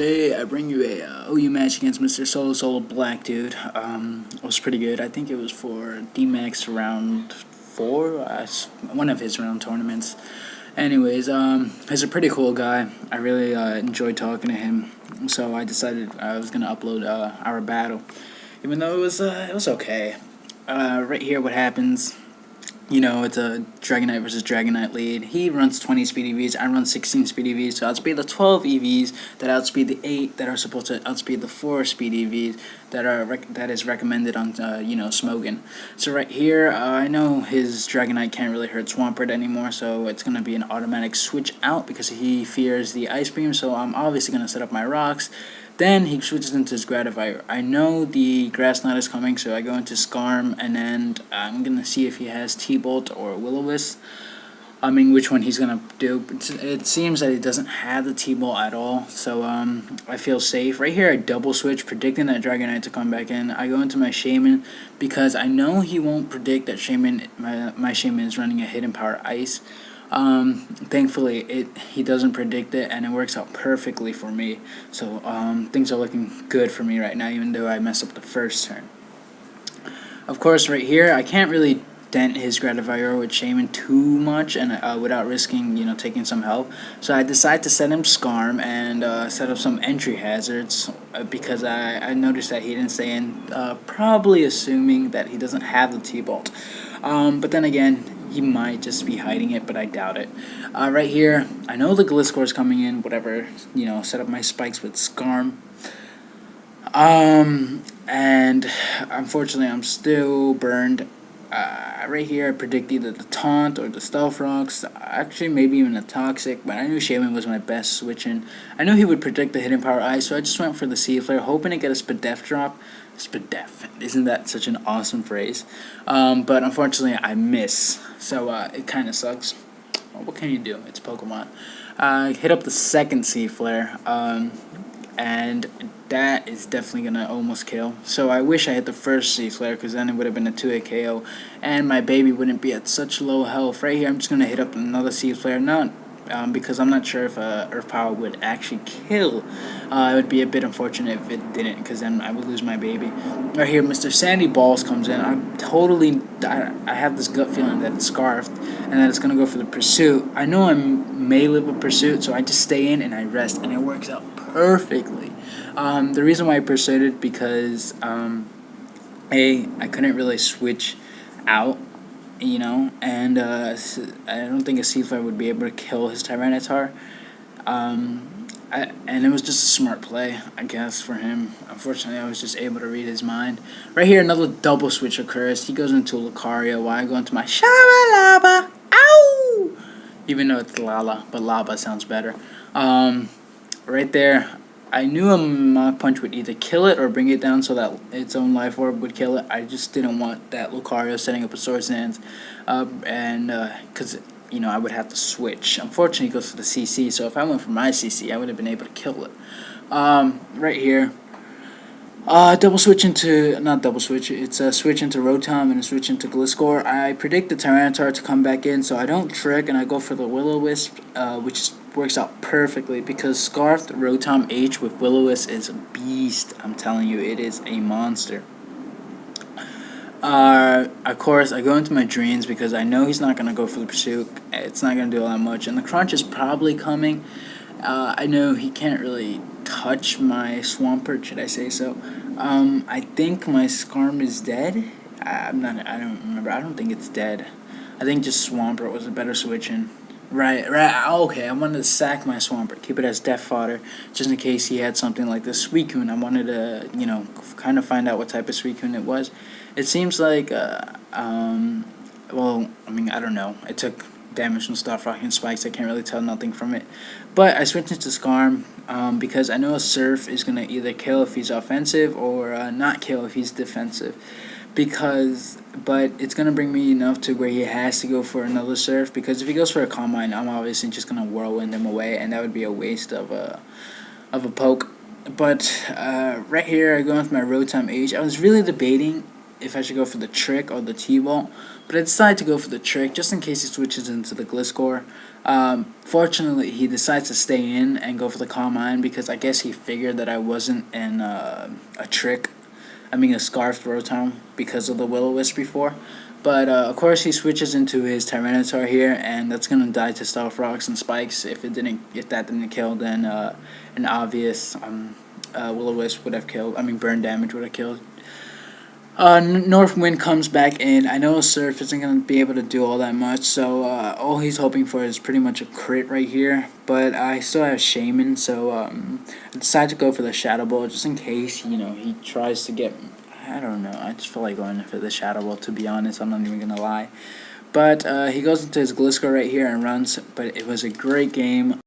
Today I bring you a OU match against Mr. SoloSoloBlackDude. It was pretty good. I think it was for D-Max round 4, one of his round tournaments. Anyways, he's a pretty cool guy. I really enjoyed talking to him, so I decided I was gonna upload our battle, even though it was okay. Right here, what happens? You know, it's a Dragonite versus Dragonite lead. He runs 20 speed EVs, I run 16 speed EVs, so outspeed the 12 EVs that outspeed the 8 that are supposed to outspeed the 4 speed EVs that is recommended on, Smogon. So right here, I know his Dragonite can't really hurt Swampert anymore, so it's going to be an automatic switch out because he fears the Ice Beam, so I'm obviously going to set up my rocks. Then he switches into his Gratifier. I know the Grass Knot is coming, so I go into Scarm, and then I'm going to see if he has T-Bolt or Will-O-Wisp. I mean, which one he's going to do. It seems that he doesn't have the T-Bolt at all, so I feel safe. Right here, I double switch, predicting that Dragonite to come back in. I go into my Shaman, because I know he won't predict that my Shaman is running a Hidden Power Ice. Thankfully, he doesn't predict it, and it works out perfectly for me. So things are looking good for me right now, even though I messed up the first turn. Of course, right here, I can't really dent his Gratifier with Shaman too much, and without risking, taking some help. So I decide to set him Scarm and set up some entry hazards because I noticed that he didn't stay in, probably assuming that he doesn't have the T-Bolt. But then again, he might just be hiding it, but I doubt it. Right here, I know the Gliscor is coming in, whatever, set up my spikes with Scarm. And unfortunately, I'm still burned. Right here, I predict either the Taunt or the Stealth Rocks, actually maybe even a Toxic, but I knew Shaman was my best switch-in. I knew he would predict the Hidden Power Ice, so I just went for the Sea Flare, hoping to get a Spadef drop. Spadef, isn't that such an awesome phrase? But unfortunately, I miss, so it kind of sucks. Well, what can you do? It's Pokemon. Hit up the second Sea Flare, and that is definitely going to almost kill. So I wish I hit the first Sea Flare, because then it would have been a 2-hit KO, and my baby wouldn't be at such low health. Right here, I'm just going to hit up another Sea Flare, because I'm not sure if Earth Power would actually kill. It would be a bit unfortunate if it didn't, because then I would lose my baby. Right here, Mr. Sandy Balls comes in. I have this gut feeling that it's Scarfed, and that it's going to go for the Pursuit. I know I may live with Pursuit, so I just stay in and I rest, and it works out perfectly. The reason why I pursued because I couldn't really switch out, and I don't think a Sea Flare would be able to kill his Tyranitar. And it was just a smart play, I guess, for him. Unfortunately, I was just able to read his mind. Right here, another double switch occurs. He goes into Lucario while I go into my Shabalaba. Ow! Even though it's Lala, but Lava sounds better. Right there, I knew a Mach Punch would either kill it or bring it down so that its own Life Orb would kill it. I just didn't want that Lucario setting up a Swords Dance, because I would have to switch. Unfortunately, it goes to the CC, so if I went for my CC, I would have been able to kill it. Right here, double switch into, not double switch, it's a switch into Rotom and a switch into Gliscor. I predict the Tyranitar to come back in, so I don't trick and I go for the Will-O-Wisp, which works out perfectly because Scarfed Rotom H with Will-O-Wisp is a beast. I'm telling you, it is a monster. Of course, I go into my Dreams because I know he's not going to go for the Pursuit. It's not going to do all that much, and the Crunch is probably coming. I know he can't really touch my Swampert, should I say so. I think my Scarm is dead. I don't remember. I don't think it's dead. I think just Swampert was a better switch-in. Right, okay, I wanted to sack my Swampert, keep it as death fodder, just in case he had something like the Suicune. I wanted to, kind of find out what type of Suicune it was. It seems like, well, I mean, I don't know. It took damage from Star Rock and Spikes. I can't really tell nothing from it. But I switched into Scarm, because I know a Surf is going to either kill if he's offensive or not kill if he's defensive. But it's going to bring me enough to where he has to go for another Surf, because if he goes for a Combine, I'm obviously just going to whirlwind him away, and that would be a waste of a poke. But right here, I go with my Rotom H. I was really debating if I should go for the trick or the T-Bolt, but I decided to go for the trick just in case he switches into the Gliscor. Fortunately, he decides to stay in and go for the Calm Mind because I guess he figured that I wasn't in a Scarf Rotom because of the Will-O-Wisp before. But of course he switches into his Tyranitar here, and that's gonna die to Stealth Rocks and Spikes. If that didn't kill, then an obvious Will-O-Wisp would have killed. Burn damage would have killed. North Wind comes back in. I know Surf isn't going to be able to do all that much, so all he's hoping for is pretty much a crit right here. But I still have Shaman, so I decided to go for the Shadow Ball just in case, he tries to get... I don't know, I just feel like going for the Shadow Ball, to be honest. I'm not even going to lie. But he goes into his Gliscor right here and runs, but it was a great game.